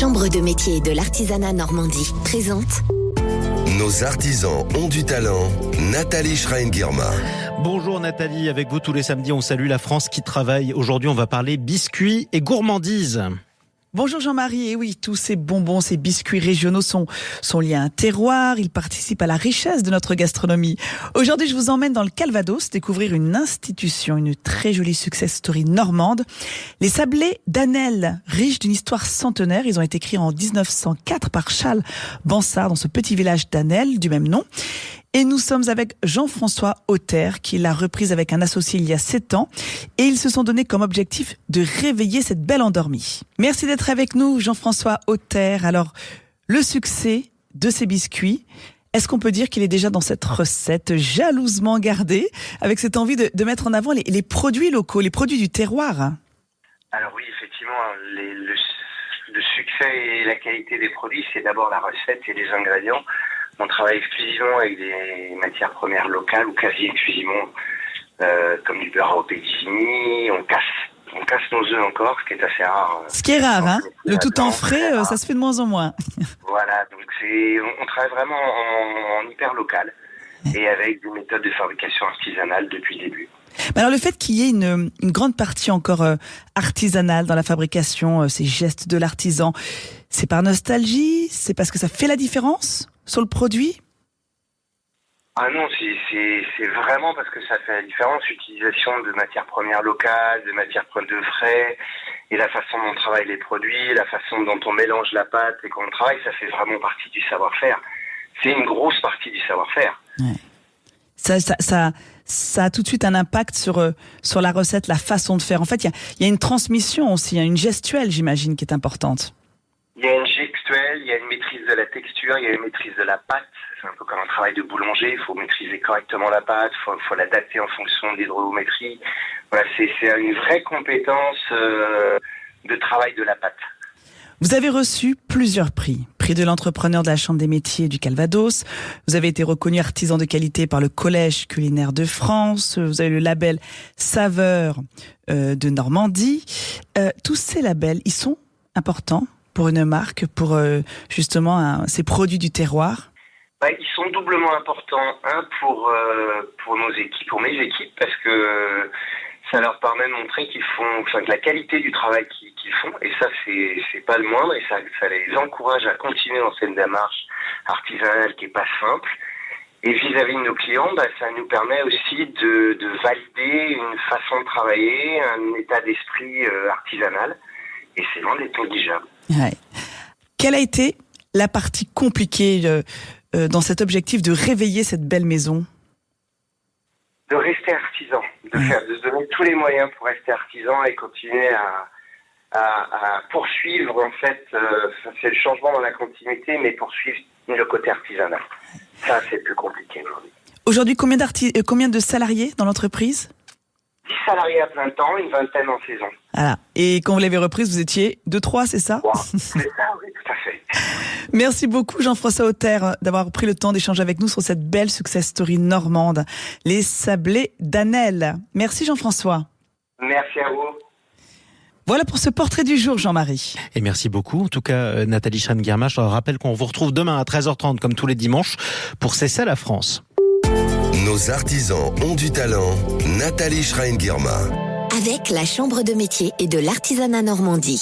Chambre de métier et de l'artisanat Normandie présente Nos artisans ont du talent. Nathalie Schrein-Guirma. Bonjour Nathalie, avec vous tous les samedis, on salue la France qui travaille. Aujourd'hui, on va parler biscuits et gourmandises. Bonjour Jean-Marie, et oui, tous ces bonbons, ces biscuits régionaux sont liés à un terroir, ils participent à la richesse de notre gastronomie. Aujourd'hui, je vous emmène dans le Calvados découvrir une institution, une très jolie success story normande. Les sablés d'Anel, riches d'une histoire centenaire, ils ont été créés en 1904 par Charles Bansard dans ce petit village d'Anel du même nom. Et nous sommes avec Jean-François Auter, qui l'a reprise avec un associé il y a 7 ans. Et ils se sont donné comme objectif de réveiller cette belle endormie. Merci d'être avec nous, Jean-François Auter. Alors, le succès de ces biscuits, est-ce qu'on peut dire qu'il est déjà dans cette recette jalousement gardée, avec cette envie de mettre en avant les produits locaux, les produits du terroir? Alors oui, effectivement, le succès et la qualité des produits, c'est d'abord la recette et les ingrédients. On travaille exclusivement avec des matières premières locales ou quasi exclusivement, comme du beurre au pétillini. On casse nos œufs encore, ce qui est assez rare. Ce qui est rare, hein. Le tout en frais, ça se fait de moins en moins. Voilà, donc on travaille vraiment en hyper local et avec des méthodes de fabrication artisanale depuis le début. Mais alors le fait qu'il y ait une grande partie encore artisanale dans la fabrication, ces gestes de l'artisan, c'est par nostalgie? C'est parce que ça fait la différence sur le produit? Ah non, c'est vraiment parce que ça fait la différence. L'utilisation de matières premières locales, de matières de frais, et la façon dont on travaille les produits, la façon dont on mélange la pâte et qu'on travaille, ça fait vraiment partie du savoir-faire. C'est une grosse partie du savoir-faire. Ouais. Ça a tout de suite un impact sur la recette, la façon de faire. En fait, il y a une transmission aussi, une gestuelle, j'imagine, qui est importante. Il y a une gestuelle, il y a une maîtrise de la texture, il y a une maîtrise de la pâte. C'est un peu comme un travail de boulanger, il faut maîtriser correctement la pâte, il faut l'adapter en fonction de l'hydrométrie. Voilà, c'est une vraie compétence de travail de la pâte. Vous avez reçu plusieurs prix. Prix de l'entrepreneur de la Chambre des métiers du Calvados. Vous avez été reconnu artisan de qualité par le Collège culinaire de France. Vous avez le label Saveur de Normandie. Tous ces labels, ils sont importants pour une marque, pour justement ces produits du terroir? Ils sont doublement importants. Un pour nos équipes, pour mes équipes, parce que ça leur permet de montrer que la qualité du travail qu'ils font, et ça c'est pas le moindre, et ça les encourage à continuer dans cette démarche artisanale qui est pas simple. Et vis-à-vis de nos clients, ça nous permet aussi de valider une façon de travailler, un état d'esprit artisanal, et c'est loin d'être négligeable. Ouais. Quelle a été la partie compliquée dans cet objectif de réveiller cette belle maison? De rester artisan, de se donner tous les moyens pour rester artisan et continuer à poursuivre, en fait, c'est le changement dans la continuité, mais poursuivre le côté artisanal. Ça, c'est plus compliqué aujourd'hui. Aujourd'hui, combien de salariés dans l'entreprise? 10 salariés à plein temps, une vingtaine en saison. Voilà. Et quand vous l'avez reprise, vous étiez 2-3, c'est ça? Wow. C'est ça, oui, tout à fait. Merci beaucoup Jean-François Auter d'avoir pris le temps d'échanger avec nous sur cette belle success story normande, les sablés d'Anel. Merci Jean-François. Merci à vous. Voilà pour ce portrait du jour, Jean-Marie. Et merci beaucoup. En tout cas, Nathalie Schrein-Guirma, je rappelle qu'on vous retrouve demain à 13h30, comme tous les dimanches, pour C'est ça la France. Nos artisans ont du talent. Nathalie Schrein-Guirma. avec la Chambre de métier et de l'artisanat Normandie.